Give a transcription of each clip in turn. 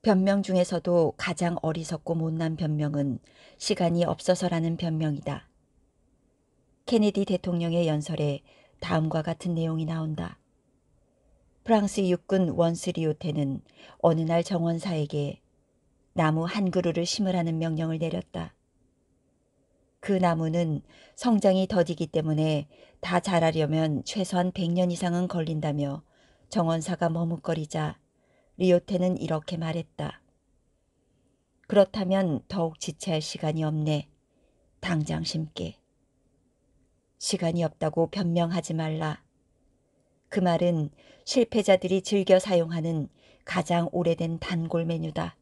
변명 중에서도 가장 어리석고 못난 변명은 시간이 없어서라는 변명이다. 케네디 대통령의 연설에 다음과 같은 내용이 나온다. 프랑스 육군 원스 리오테는 어느 날 정원사에게 나무 한 그루를 심으라는 명령을 내렸다. 그 나무는 성장이 더디기 때문에 다 자라려면 최소한 100년 이상은 걸린다며 정원사가 머뭇거리자 리오테는 이렇게 말했다. 그렇다면 더욱 지체할 시간이 없네. 당장 심게. 시간이 없다고 변명하지 말라. 그 말은 실패자들이 즐겨 사용하는 가장 오래된 단골 메뉴다.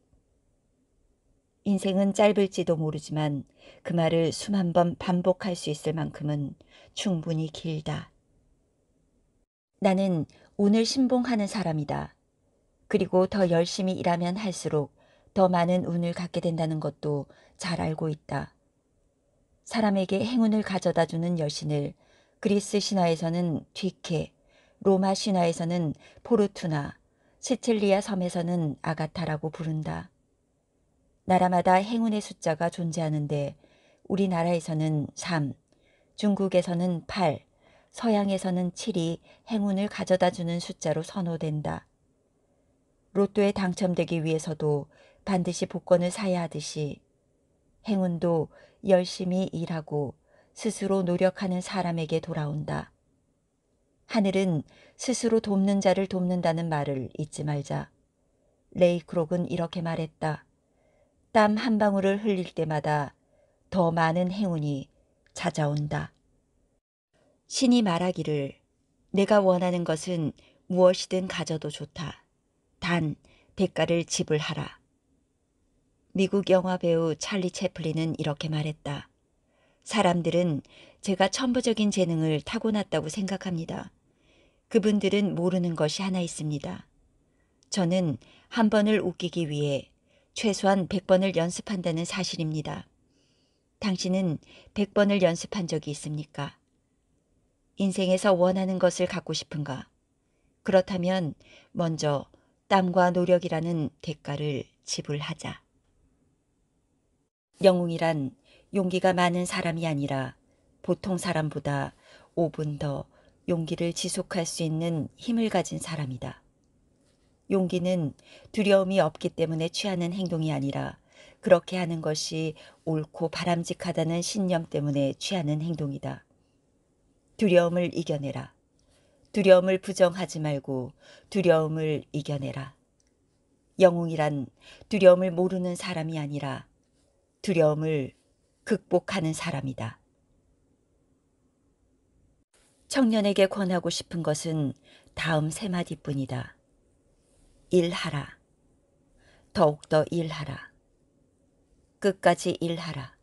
인생은 짧을지도 모르지만 그 말을 수만 번 반복할 수 있을 만큼은 충분히 길다. 나는 운을 신봉하는 사람이다. 그리고 더 열심히 일하면 할수록 더 많은 운을 갖게 된다는 것도 잘 알고 있다. 사람에게 행운을 가져다 주는 여신을 그리스 신화에서는 뒤케, 로마 신화에서는 포르투나, 시칠리아 섬에서는 아가타라고 부른다. 나라마다 행운의 숫자가 존재하는데 우리나라에서는 3, 중국에서는 8, 서양에서는 7이 행운을 가져다 주는 숫자로 선호된다. 로또에 당첨되기 위해서도 반드시 복권을 사야 하듯이 행운도 열심히 일하고 스스로 노력하는 사람에게 돌아온다. 하늘은 스스로 돕는 자를 돕는다는 말을 잊지 말자. 레이 크록은 이렇게 말했다. 땀 한 방울을 흘릴 때마다 더 많은 행운이 찾아온다. 신이 말하기를 내가 원하는 것은 무엇이든 가져도 좋다. 단 대가를 지불하라. 미국 영화배우 찰리 채플린은 이렇게 말했다. 사람들은 제가 천부적인 재능을 타고났다고 생각합니다. 그분들은 모르는 것이 하나 있습니다. 저는 한 번을 웃기기 위해 최소한 100번을 연습한다는 사실입니다. 당신은 100번을 연습한 적이 있습니까? 인생에서 원하는 것을 갖고 싶은가? 그렇다면 먼저 땀과 노력이라는 대가를 지불하자. 영웅이란 용기가 많은 사람이 아니라 보통 사람보다 5분 더 용기를 지속할 수 있는 힘을 가진 사람이다. 용기는 두려움이 없기 때문에 취하는 행동이 아니라 그렇게 하는 것이 옳고 바람직하다는 신념 때문에 취하는 행동이다. 두려움을 이겨내라. 두려움을 부정하지 말고 두려움을 이겨내라. 영웅이란 두려움을 모르는 사람이 아니라 두려움을 극복하는 사람이다. 청년에게 권하고 싶은 것은 다음 세 마디뿐이다. 일하라. 더욱더 일하라. 끝까지 일하라.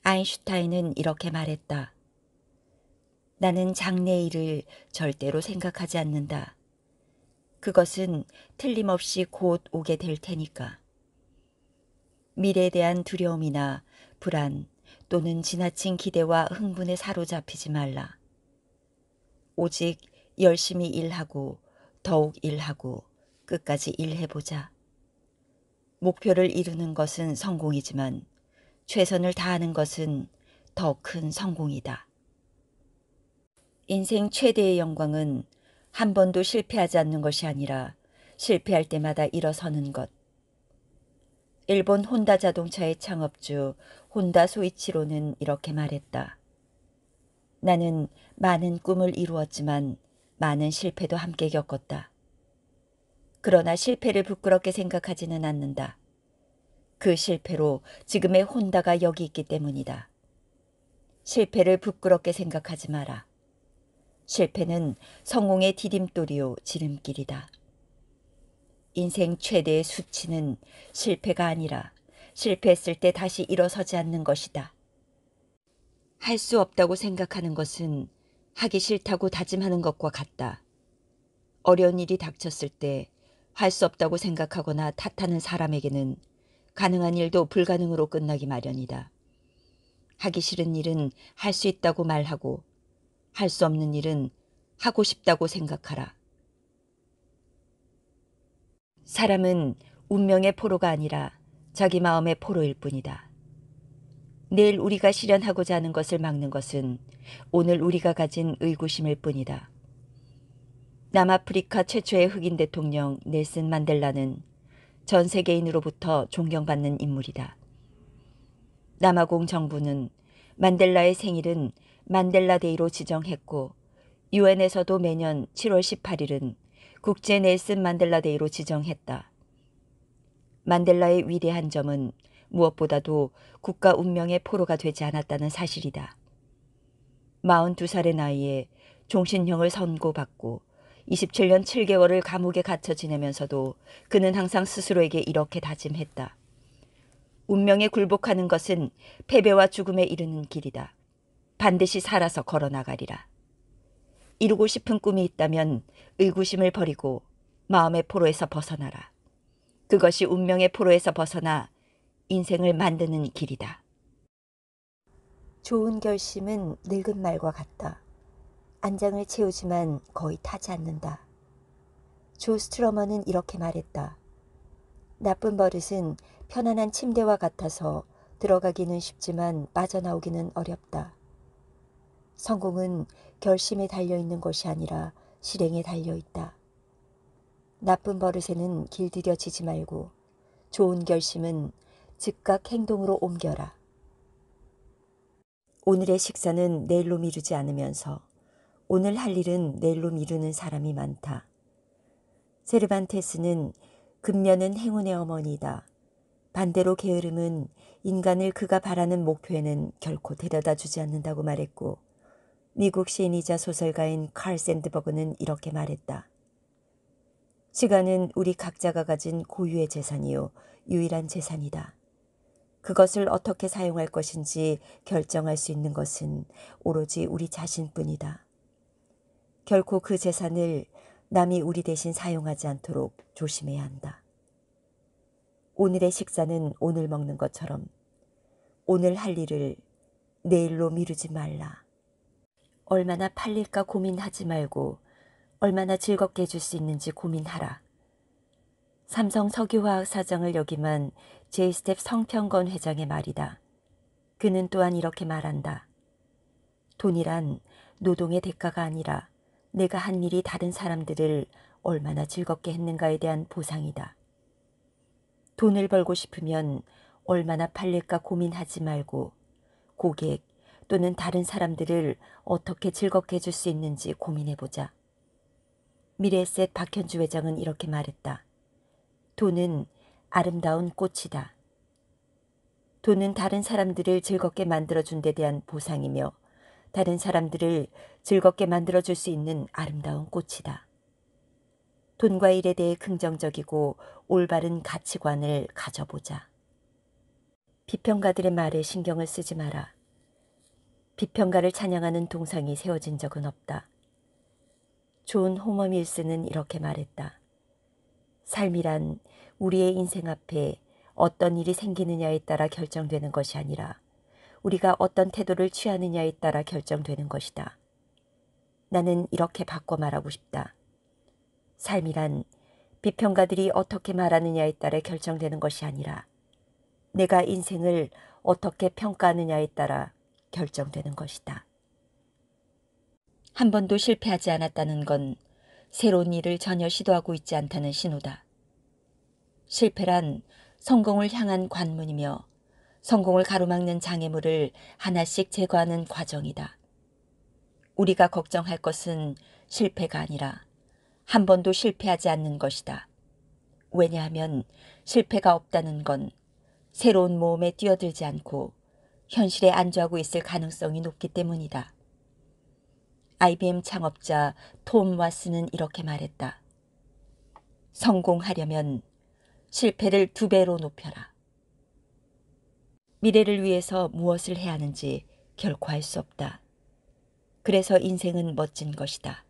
아인슈타인은 이렇게 말했다. 나는 장래일을 절대로 생각하지 않는다. 그것은 틀림없이 곧 오게 될 테니까. 미래에 대한 두려움이나 불안 또는 지나친 기대와 흥분에 사로잡히지 말라. 오직 열심히 일하고 더욱 일하고 끝까지 일해보자. 목표를 이루는 것은 성공이지만 최선을 다하는 것은 더 큰 성공이다. 인생 최대의 영광은 한 번도 실패하지 않는 것이 아니라 실패할 때마다 일어서는 것. 일본 혼다 자동차의 창업주 혼다 소이치로는 이렇게 말했다. 나는 많은 꿈을 이루었지만 많은 실패도 함께 겪었다. 그러나 실패를 부끄럽게 생각하지는 않는다. 그 실패로 지금의 혼다가 여기 있기 때문이다. 실패를 부끄럽게 생각하지 마라. 실패는 성공의 디딤돌이요 지름길이다. 인생 최대의 수치는 실패가 아니라 실패했을 때 다시 일어서지 않는 것이다. 할 수 없다고 생각하는 것은 하기 싫다고 다짐하는 것과 같다. 어려운 일이 닥쳤을 때 할 수 없다고 생각하거나 탓하는 사람에게는 가능한 일도 불가능으로 끝나기 마련이다. 하기 싫은 일은 할 수 있다고 말하고 할 수 없는 일은 하고 싶다고 생각하라. 사람은 운명의 포로가 아니라 자기 마음의 포로일 뿐이다. 내일 우리가 실현하고자 하는 것을 막는 것은 오늘 우리가 가진 의구심일 뿐이다. 남아프리카 최초의 흑인 대통령 넬슨 만델라는 전 세계인으로부터 존경받는 인물이다. 남아공 정부는 만델라의 생일은 만델라데이로 지정했고 유엔에서도 매년 7월 18일은 국제 넬슨 만델라 데이로 지정했다. 만델라의 위대한 점은 무엇보다도 국가 운명의 포로가 되지 않았다는 사실이다. 42살의 나이에 종신형을 선고받고 27년 7개월을 감옥에 갇혀 지내면서도 그는 항상 스스로에게 이렇게 다짐했다. 운명에 굴복하는 것은 패배와 죽음에 이르는 길이다. 반드시 살아서 걸어나가리라. 이루고 싶은 꿈이 있다면 의구심을 버리고 마음의 포로에서 벗어나라. 그것이 운명의 포로에서 벗어나 인생을 만드는 길이다. 좋은 결심은 늙은 말과 같다. 안장을 채우지만 거의 타지 않는다. 조 스트러머는 이렇게 말했다. 나쁜 버릇은 편안한 침대와 같아서 들어가기는 쉽지만 빠져나오기는 어렵다. 성공은 결심에 달려있는 것이 아니라 실행에 달려있다. 나쁜 버릇에는 길들여지지 말고 좋은 결심은 즉각 행동으로 옮겨라. 오늘의 식사는 내일로 미루지 않으면서 오늘 할 일은 내일로 미루는 사람이 많다. 세르반테스는 근면은 행운의 어머니다. 반대로 게으름은 인간을 그가 바라는 목표에는 결코 데려다 주지 않는다고 말했고 미국 시인이자 소설가인 칼 샌드버그는 이렇게 말했다. 시간은 우리 각자가 가진 고유의 재산이요 유일한 재산이다. 그것을 어떻게 사용할 것인지 결정할 수 있는 것은 오로지 우리 자신뿐이다. 결코 그 재산을 남이 우리 대신 사용하지 않도록 조심해야 한다. 오늘의 식사는 오늘 먹는 것처럼 오늘 할 일을 내일로 미루지 말라. 얼마나 팔릴까 고민하지 말고 얼마나 즐겁게 해줄 수 있는지 고민하라. 삼성 석유화학 사장을 역임한 제이스텝 성평건 회장의 말이다. 그는 또한 이렇게 말한다. 돈이란 노동의 대가가 아니라 내가 한 일이 다른 사람들을 얼마나 즐겁게 했는가에 대한 보상이다. 돈을 벌고 싶으면 얼마나 팔릴까 고민하지 말고 고객 또는 다른 사람들을 어떻게 즐겁게 해줄 수 있는지 고민해보자. 미래에셋 박현주 회장은 이렇게 말했다. 돈은 아름다운 꽃이다. 돈은 다른 사람들을 즐겁게 만들어준 데 대한 보상이며 다른 사람들을 즐겁게 만들어줄 수 있는 아름다운 꽃이다. 돈과 일에 대해 긍정적이고 올바른 가치관을 가져보자. 비평가들의 말에 신경을 쓰지 마라. 비평가를 찬양하는 동상이 세워진 적은 없다. 존 호머 밀스는 이렇게 말했다. 삶이란 우리의 인생 앞에 어떤 일이 생기느냐에 따라 결정되는 것이 아니라 우리가 어떤 태도를 취하느냐에 따라 결정되는 것이다. 나는 이렇게 바꿔 말하고 싶다. 삶이란 비평가들이 어떻게 말하느냐에 따라 결정되는 것이 아니라 내가 인생을 어떻게 평가하느냐에 따라 결정되는 것이다. 한 번도 실패하지 않았다는 건 새로운 일을 전혀 시도하고 있지 않다는 신호다. 실패란 성공을 향한 관문이며 성공을 가로막는 장애물을 하나씩 제거하는 과정이다. 우리가 걱정할 것은 실패가 아니라 한 번도 실패하지 않는 것이다. 왜냐하면 실패가 없다는 건 새로운 모험에 뛰어들지 않고 현실에 안주하고 있을 가능성이 높기 때문이다. IBM 창업자 톰 와스는 이렇게 말했다. 성공하려면 실패를 2배로 높여라. 미래를 위해서 무엇을 해야 하는지 결코 알 수 없다. 그래서 인생은 멋진 것이다.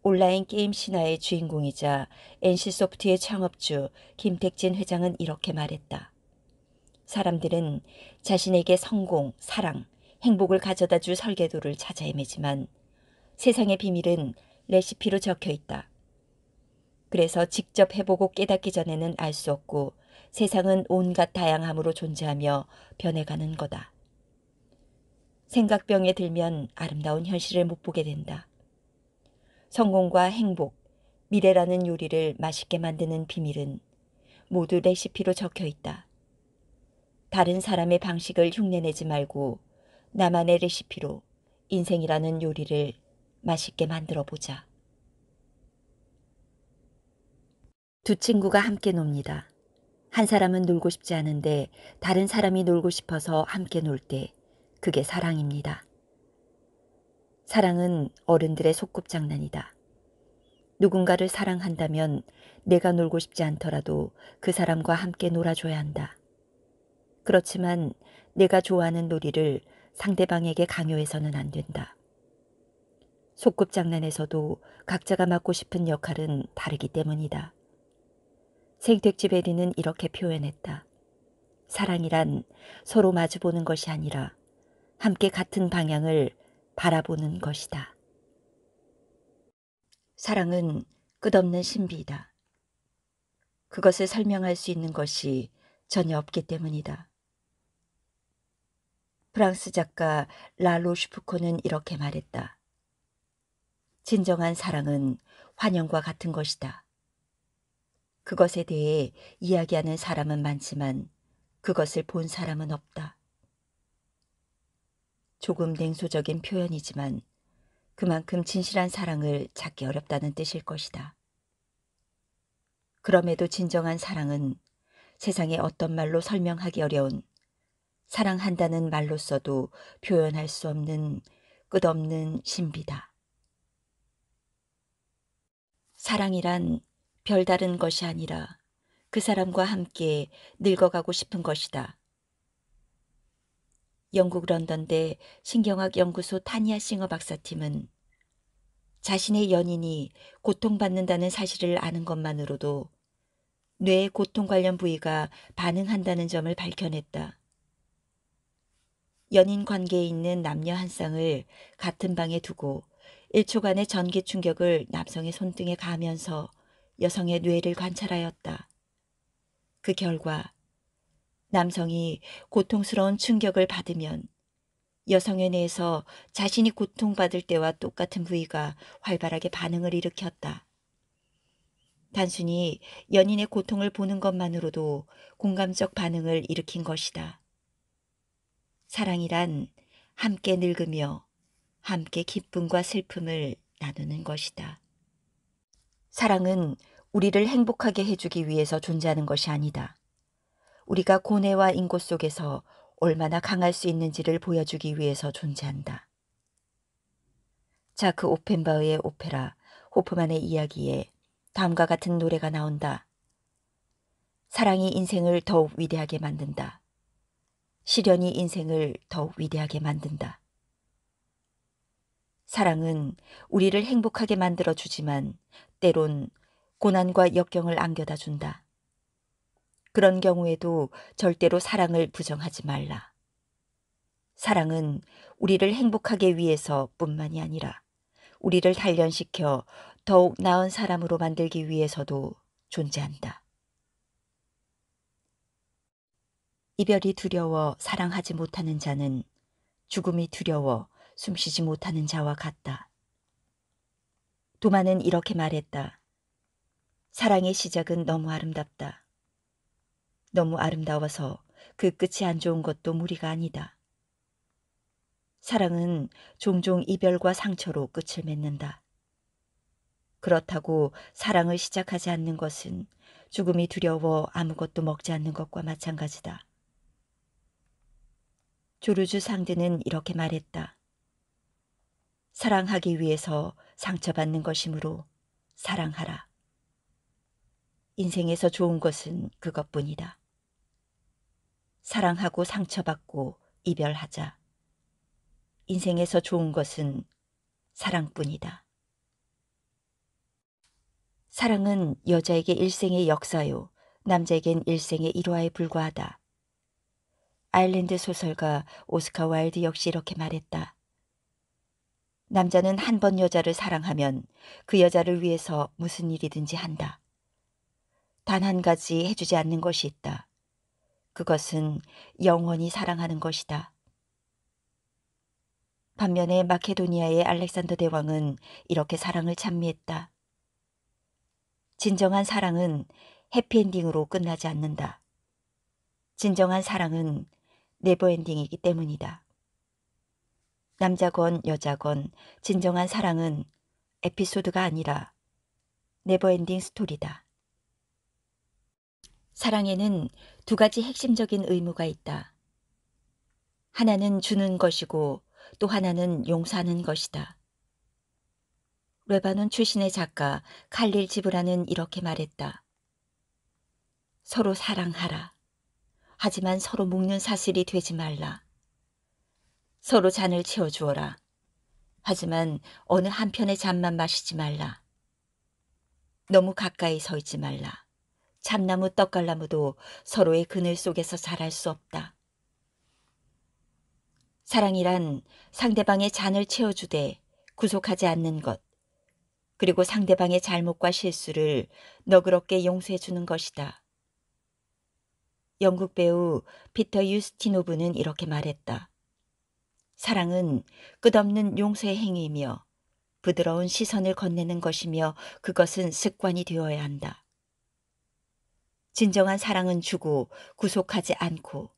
온라인 게임 신화의 주인공이자 NC소프트의 창업주 김택진 회장은 이렇게 말했다. 사람들은 자신에게 성공, 사랑, 행복을 가져다 줄 설계도를 찾아 헤매지만 세상의 비밀은 레시피로 적혀 있다. 그래서 직접 해보고 깨닫기 전에는 알 수 없고 세상은 온갖 다양함으로 존재하며 변해가는 거다. 생각병에 들면 아름다운 현실을 못 보게 된다. 성공과 행복, 미래라는 요리를 맛있게 만드는 비밀은 모두 레시피로 적혀 있다. 다른 사람의 방식을 흉내내지 말고 나만의 레시피로 인생이라는 요리를 맛있게 만들어 보자. 두 친구가 함께 놉니다. 한 사람은 놀고 싶지 않은데 다른 사람이 놀고 싶어서 함께 놀 때 그게 사랑입니다. 사랑은 어른들의 소꿉장난이다. 누군가를 사랑한다면 내가 놀고 싶지 않더라도 그 사람과 함께 놀아줘야 한다. 그렇지만 내가 좋아하는 놀이를 상대방에게 강요해서는 안 된다. 소꿉장난에서도 각자가 맡고 싶은 역할은 다르기 때문이다. 생택지 베리는 이렇게 표현했다. 사랑이란 서로 마주보는 것이 아니라 함께 같은 방향을 바라보는 것이다. 사랑은 끝없는 신비이다. 그것을 설명할 수 있는 것이 전혀 없기 때문이다. 프랑스 작가 라로슈프코는 이렇게 말했다. 진정한 사랑은 환영과 같은 것이다. 그것에 대해 이야기하는 사람은 많지만 그것을 본 사람은 없다. 조금 냉소적인 표현이지만 그만큼 진실한 사랑을 찾기 어렵다는 뜻일 것이다. 그럼에도 진정한 사랑은 세상의 어떤 말로 설명하기 어려운, 사랑한다는 말로써도 표현할 수 없는 끝없는 신비다. 사랑이란 별다른 것이 아니라 그 사람과 함께 늙어가고 싶은 것이다. 영국 런던대 신경학 연구소 타니아 싱어 박사팀은 자신의 연인이 고통받는다는 사실을 아는 것만으로도 뇌의 고통 관련 부위가 반응한다는 점을 밝혀냈다. 연인 관계에 있는 남녀 한 쌍을 같은 방에 두고 1초간의 전기 충격을 남성의 손등에 가하면서 여성의 뇌를 관찰하였다. 그 결과 남성이 고통스러운 충격을 받으면 여성의 뇌에서 자신이 고통받을 때와 똑같은 부위가 활발하게 반응을 일으켰다. 단순히 연인의 고통을 보는 것만으로도 공감적 반응을 일으킨 것이다. 사랑이란 함께 늙으며 함께 기쁨과 슬픔을 나누는 것이다. 사랑은 우리를 행복하게 해주기 위해서 존재하는 것이 아니다. 우리가 고뇌와 인고 속에서 얼마나 강할 수 있는지를 보여주기 위해서 존재한다. 자크 오펜바흐의 오페라 호프만의 이야기에 다음과 같은 노래가 나온다. 사랑이 인생을 더욱 위대하게 만든다. 시련이 인생을 더욱 위대하게 만든다. 사랑은 우리를 행복하게 만들어주지만 때론 고난과 역경을 안겨다 준다. 그런 경우에도 절대로 사랑을 부정하지 말라. 사랑은 우리를 행복하게 위해서 뿐만이 아니라 우리를 단련시켜 더욱 나은 사람으로 만들기 위해서도 존재한다. 이별이 두려워 사랑하지 못하는 자는 죽음이 두려워 숨쉬지 못하는 자와 같다. 도마는 이렇게 말했다. 사랑의 시작은 너무 아름답다. 너무 아름다워서 그 끝이 안 좋은 것도 무리가 아니다. 사랑은 종종 이별과 상처로 끝을 맺는다. 그렇다고 사랑을 시작하지 않는 것은 죽음이 두려워 아무것도 먹지 않는 것과 마찬가지다. 조르주 상드는 이렇게 말했다. 사랑하기 위해서 상처받는 것이므로 사랑하라. 인생에서 좋은 것은 그것뿐이다. 사랑하고 상처받고 이별하자. 인생에서 좋은 것은 사랑뿐이다. 사랑은 여자에게 일생의 역사요, 남자에겐 일생의 일화에 불과하다. 아일랜드 소설가 오스카 와일드 역시 이렇게 말했다. 남자는 한 번 여자를 사랑하면 그 여자를 위해서 무슨 일이든지 한다. 단 한 가지 해주지 않는 것이 있다. 그것은 영원히 사랑하는 것이다. 반면에 마케도니아의 알렉산더 대왕은 이렇게 사랑을 찬미했다. 진정한 사랑은 해피엔딩으로 끝나지 않는다. 진정한 사랑은 네버엔딩이기 때문이다. 남자건 여자건 진정한 사랑은 에피소드가 아니라 네버엔딩 스토리다. 사랑에는 두 가지 핵심적인 의무가 있다. 하나는 주는 것이고 또 하나는 용서하는 것이다. 레바논 출신의 작가 칼릴 지브란은 이렇게 말했다. 서로 사랑하라. 하지만 서로 묶는 사슬이 되지 말라. 서로 잔을 채워주어라. 하지만 어느 한편의 잔만 마시지 말라. 너무 가까이 서 있지 말라. 참나무 떡갈나무도 서로의 그늘 속에서 자랄 수 없다. 사랑이란 상대방의 잔을 채워주되 구속하지 않는 것, 그리고 상대방의 잘못과 실수를 너그럽게 용서해 주는 것이다. 영국 배우 피터 유스티노브는 이렇게 말했다. 사랑은 끝없는 용서의 행위이며 부드러운 시선을 건네는 것이며 그것은 습관이 되어야 한다. 진정한 사랑은 주고 구속하지 않고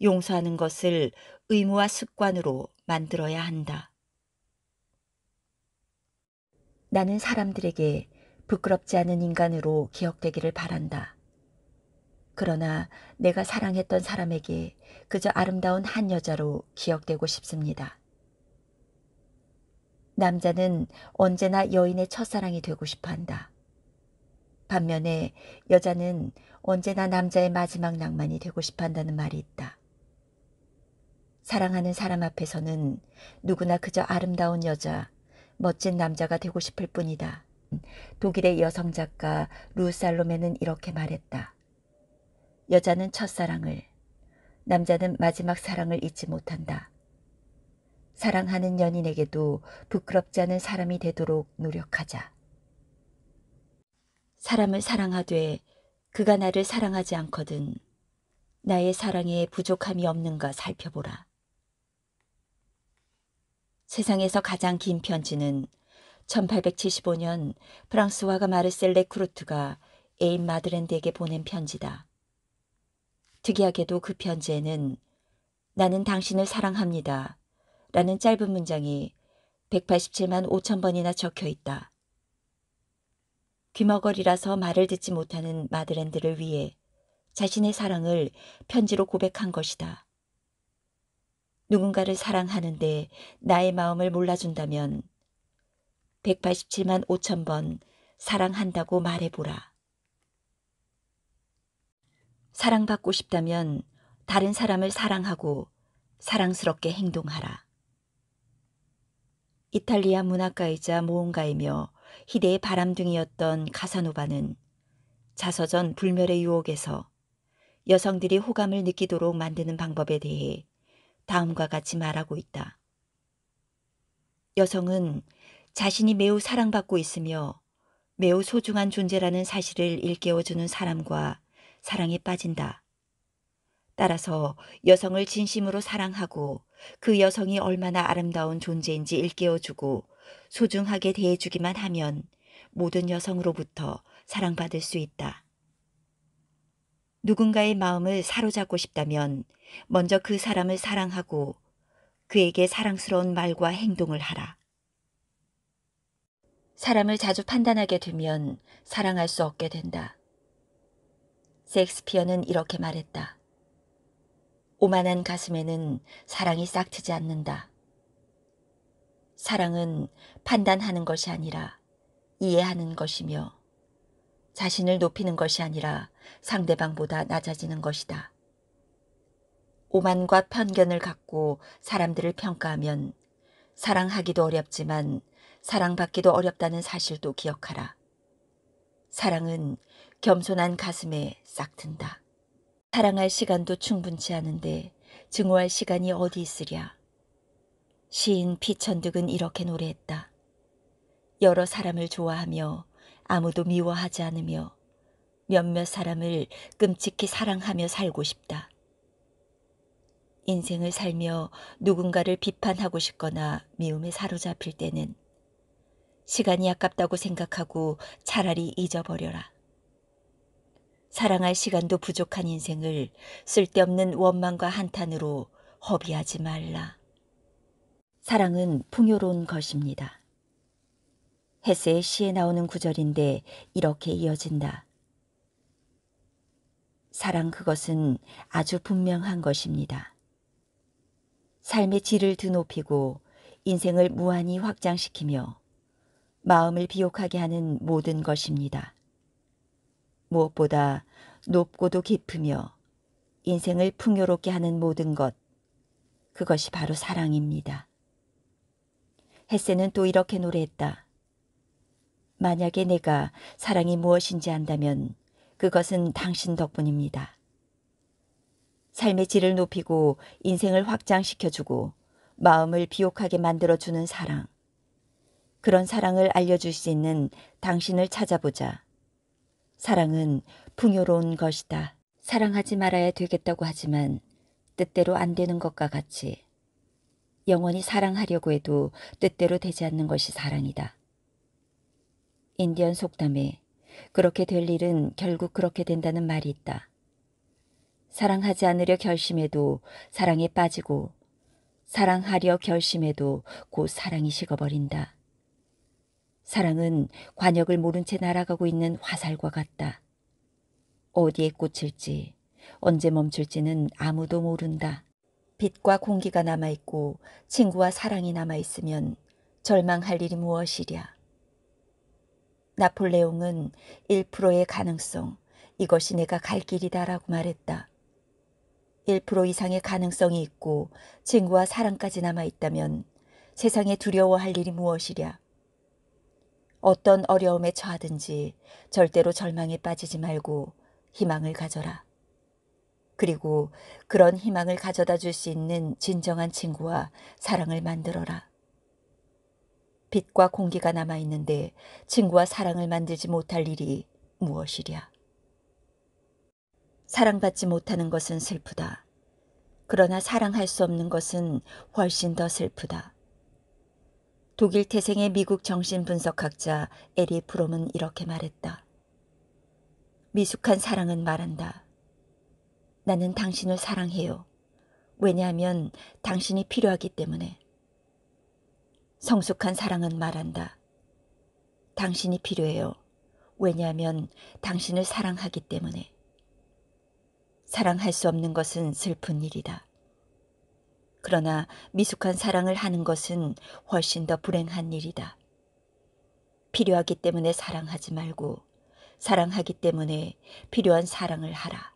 용서하는 것을 의무와 습관으로 만들어야 한다. 나는 사람들에게 부끄럽지 않은 인간으로 기억되기를 바란다. 그러나 내가 사랑했던 사람에게 그저 아름다운 한 여자로 기억되고 싶습니다. 남자는 언제나 여인의 첫사랑이 되고 싶어 한다. 반면에 여자는 언제나 남자의 마지막 낭만이 되고 싶어 한다는 말이 있다. 사랑하는 사람 앞에서는 누구나 그저 아름다운 여자, 멋진 남자가 되고 싶을 뿐이다. 독일의 여성 작가 루 살로메는 이렇게 말했다. 여자는 첫사랑을, 남자는 마지막 사랑을 잊지 못한다. 사랑하는 연인에게도 부끄럽지 않은 사람이 되도록 노력하자. 사람을 사랑하되 그가 나를 사랑하지 않거든 나의 사랑에 부족함이 없는가 살펴보라. 세상에서 가장 긴 편지는 1875년 프랑스화가 마르셀 레크루트가 애인 마드렌드에게 보낸 편지다. 특이하게도 그 편지에는 나는 당신을 사랑합니다 라는 짧은 문장이 187만 5천 번이나 적혀 있다. 귀머거리라서 말을 듣지 못하는 마드렌드를 위해 자신의 사랑을 편지로 고백한 것이다. 누군가를 사랑하는데 나의 마음을 몰라준다면 187만 5천 번 사랑한다고 말해보라. 사랑받고 싶다면 다른 사람을 사랑하고 사랑스럽게 행동하라. 이탈리아 문학가이자 모험가이며 희대의 바람둥이였던 카사노바는 자서전 불멸의 유혹에서 여성들이 호감을 느끼도록 만드는 방법에 대해 다음과 같이 말하고 있다. 여성은 자신이 매우 사랑받고 있으며 매우 소중한 존재라는 사실을 일깨워주는 사람과 사랑에 빠진다. 따라서 여성을 진심으로 사랑하고 그 여성이 얼마나 아름다운 존재인지 일깨워주고 소중하게 대해주기만 하면 모든 여성으로부터 사랑받을 수 있다. 누군가의 마음을 사로잡고 싶다면 먼저 그 사람을 사랑하고 그에게 사랑스러운 말과 행동을 하라. 사람을 자주 판단하게 되면 사랑할 수 없게 된다. 셰익스피어는 이렇게 말했다. 오만한 가슴에는 사랑이 싹트지 않는다. 사랑은 판단하는 것이 아니라 이해하는 것이며 자신을 높이는 것이 아니라 상대방보다 낮아지는 것이다. 오만과 편견을 갖고 사람들을 평가하면 사랑하기도 어렵지만 사랑받기도 어렵다는 사실도 기억하라. 사랑은 겸손한 가슴에 싹튼다. 사랑할 시간도 충분치 않은데 증오할 시간이 어디 있으랴. 시인 피천득은 이렇게 노래했다. 여러 사람을 좋아하며 아무도 미워하지 않으며 몇몇 사람을 끔찍히 사랑하며 살고 싶다. 인생을 살며 누군가를 비판하고 싶거나 미움에 사로잡힐 때는 시간이 아깝다고 생각하고 차라리 잊어버려라. 사랑할 시간도 부족한 인생을 쓸데없는 원망과 한탄으로 허비하지 말라. 사랑은 풍요로운 것입니다. 헤세의 시에 나오는 구절인데 이렇게 이어진다. 사랑 그것은 아주 분명한 것입니다. 삶의 질을 드높이고 인생을 무한히 확장시키며 마음을 비옥하게 하는 모든 것입니다. 무엇보다 높고도 깊으며 인생을 풍요롭게 하는 모든 것, 그것이 바로 사랑입니다. 헤세는 또 이렇게 노래했다. 만약에 내가 사랑이 무엇인지 안다면 그것은 당신 덕분입니다. 삶의 질을 높이고 인생을 확장시켜주고 마음을 비옥하게 만들어주는 사랑. 그런 사랑을 알려줄 수 있는 당신을 찾아보자. 사랑은 풍요로운 것이다. 사랑하지 말아야 되겠다고 하지만 뜻대로 안 되는 것과 같이 영원히 사랑하려고 해도 뜻대로 되지 않는 것이 사랑이다. 인디언 속담에 그렇게 될 일은 결국 그렇게 된다는 말이 있다. 사랑하지 않으려 결심해도 사랑에 빠지고 사랑하려 결심해도 곧 사랑이 식어버린다. 사랑은 관역을 모른 채 날아가고 있는 화살과 같다. 어디에 꽂힐지 언제 멈출지는 아무도 모른다. 빛과 공기가 남아있고 친구와 사랑이 남아있으면 절망할 일이 무엇이랴. 나폴레옹은 1%의 가능성, 이것이 내가 갈 길이다라고 말했다. 1% 이상의 가능성이 있고 친구와 사랑까지 남아있다면 세상에 두려워할 일이 무엇이랴. 어떤 어려움에 처하든지 절대로 절망에 빠지지 말고 희망을 가져라. 그리고 그런 희망을 가져다 줄 수 있는 진정한 친구와 사랑을 만들어라. 빛과 공기가 남아있는데 친구와 사랑을 만들지 못할 일이 무엇이랴. 사랑받지 못하는 것은 슬프다. 그러나 사랑할 수 없는 것은 훨씬 더 슬프다. 독일 태생의 미국 정신분석학자 에리 프롬은 이렇게 말했다. 미숙한 사랑은 말한다. 나는 당신을 사랑해요. 왜냐하면 당신이 필요하기 때문에. 성숙한 사랑은 말한다. 당신이 필요해요. 왜냐하면 당신을 사랑하기 때문에. 사랑할 수 없는 것은 슬픈 일이다. 그러나 미숙한 사랑을 하는 것은 훨씬 더 불행한 일이다. 필요하기 때문에 사랑하지 말고 사랑하기 때문에 필요한 사랑을 하라.